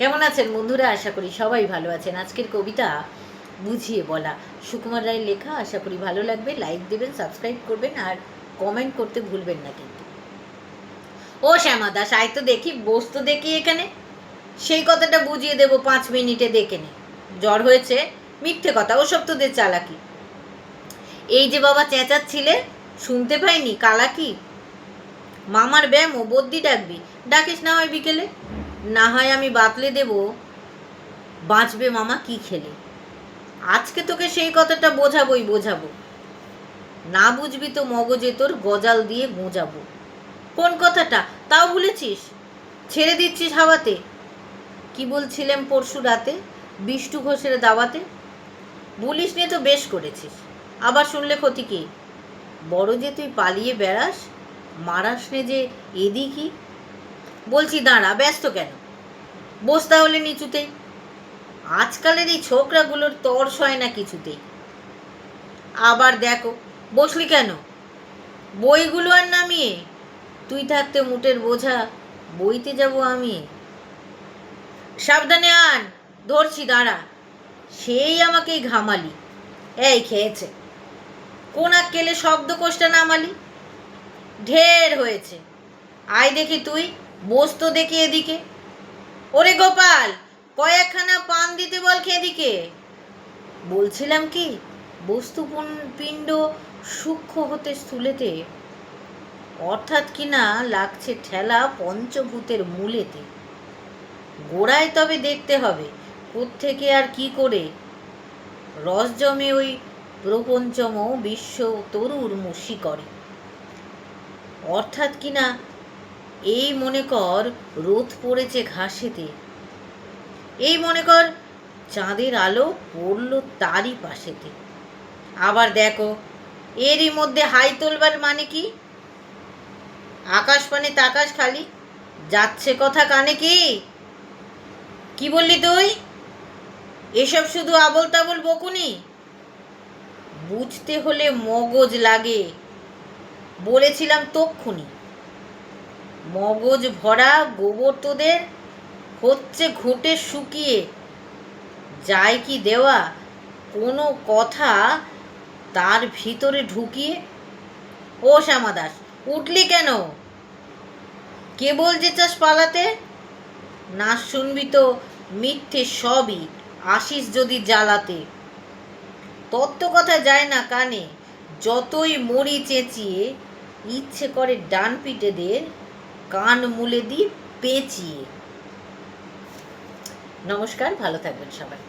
কেমন আছেন বন্ধুরা? আশা করি সবাই ভালো আছেন। আজকের কবিতা বুঝিয়ে বলা, সুকুমার রায়ের লেখা। আশা করি ভালো লাগবে। লাইক দেবেন, সাবস্ক্রাইব করবেন আর কমেন্ট করতে ভুলবেন না কিন্তু। ও শ্যামা দাস, আয় তো দেখি, বস তো দেখি এখানে। সেই কথাটা বুঝিয়ে দেবো 5 মিনিটে, দেখে নে। জ্বর হয়েছে? মিথ্যে কথা, ওসব তোদের চালাকি। এই যে বাবা চেঁচাচ্ছিলে, শুনতে পাইনি? কালাকি মামার ব্যায়াম ও বদ্যি ডাকবি? ডাকিস না হয় বিকেলে, না হয় আমি বাতলে দেব বাঁচবে মামা কি খেলে। আজকে তোকে সেই কথাটা বোঝাবো। না বুঝবি তো মগজে তোর গজাল দিয়ে গোঁজাবো। কোন কথাটা তাও ভুলেছিস? ছেড়ে দিচ্ছিস হাওয়াতে। কি বলছিলাম পরশু রাতে বিষ্টু ঘোষের দাওয়াতে? বলিস নে তো বেশ করেছিস, আবার শুনলে ক্ষতি কি? বড় যে তুই পালিয়ে বেড়াস, মারাস নে যে এদিকই। বলছি দাঁড়া, ব্যস্ত কেন? বস তাহলে নিচুতেই। আজকালের এই ছোকরাগুলোর তর্স হয় না কিছুতেই। আবার দেখো, বসলি কেন? বইগুলো আর নামিয়ে, তুই থাকতে মুটের বোঝা বইতে যাব আমি। সাবধানে আন, ধরছি দাঁড়া। সেই আমাকেই ঘামালি। এই খেয়েছে কোন আক্কেলে শব্দকোষটা নামালি? ঢের হয়েছে, আয় দেখি তুই, বস তো দেখি এদিকে। ওরে গোপাল, কয়েকখানা পান দিতে বল খেদিকে। বলছিলাম কি, বস্তু পিণ্ড সূক্ষ্ম হতে স্থূলেতে, অর্থাৎ কিনা লাগছে ঠেলা পঞ্চভূতের মূলেতে। গোড়ায় তবে দেখতে হবে কোত্থেকে আর কি করে রস জমে ওই প্রপঞ্চম বিশ্ব তরুর মুশি করে। অর্থাৎ কিনা এই মনে কর রোদ পড়েছে ঘাসেতে, এই মনে কর চাঁদের আলো পড়ল তারই পাশেতে। আবার দেখো, এরই মধ্যে হাই তোলবার মানে কি? আকাশ পানে তাকাশ খালি, যাচ্ছে কথা কানে কি? কি বললি তুই? এসব শুধু আবল তাবল বকুনি। বুঝতে হলে মগজ লাগে, বলেছিলাম তক্ষুনি। মগজ ভরা গোবর তোদের হচ্ছে ঘুঁটে শুকিয়ে, যায় কি দেওয়া কোনো কথা তার ভিতরে ঢুকিয়ে। ও শ্যামা দাস, উঠলি কেন? কেবল যে চাস পালাতে, না শুনবি তো মিথ্যে সবই, আসিস যদি জ্বালাতে। তত্ত্ব কথা যায় না কানে, যতই মরি চেঁচিয়ে, ইচ্ছে করে ডান পিঠেদের কান মুলে দিই পেঁচিয়ে। নমস্কার, ভালো থাকবেন সবাই।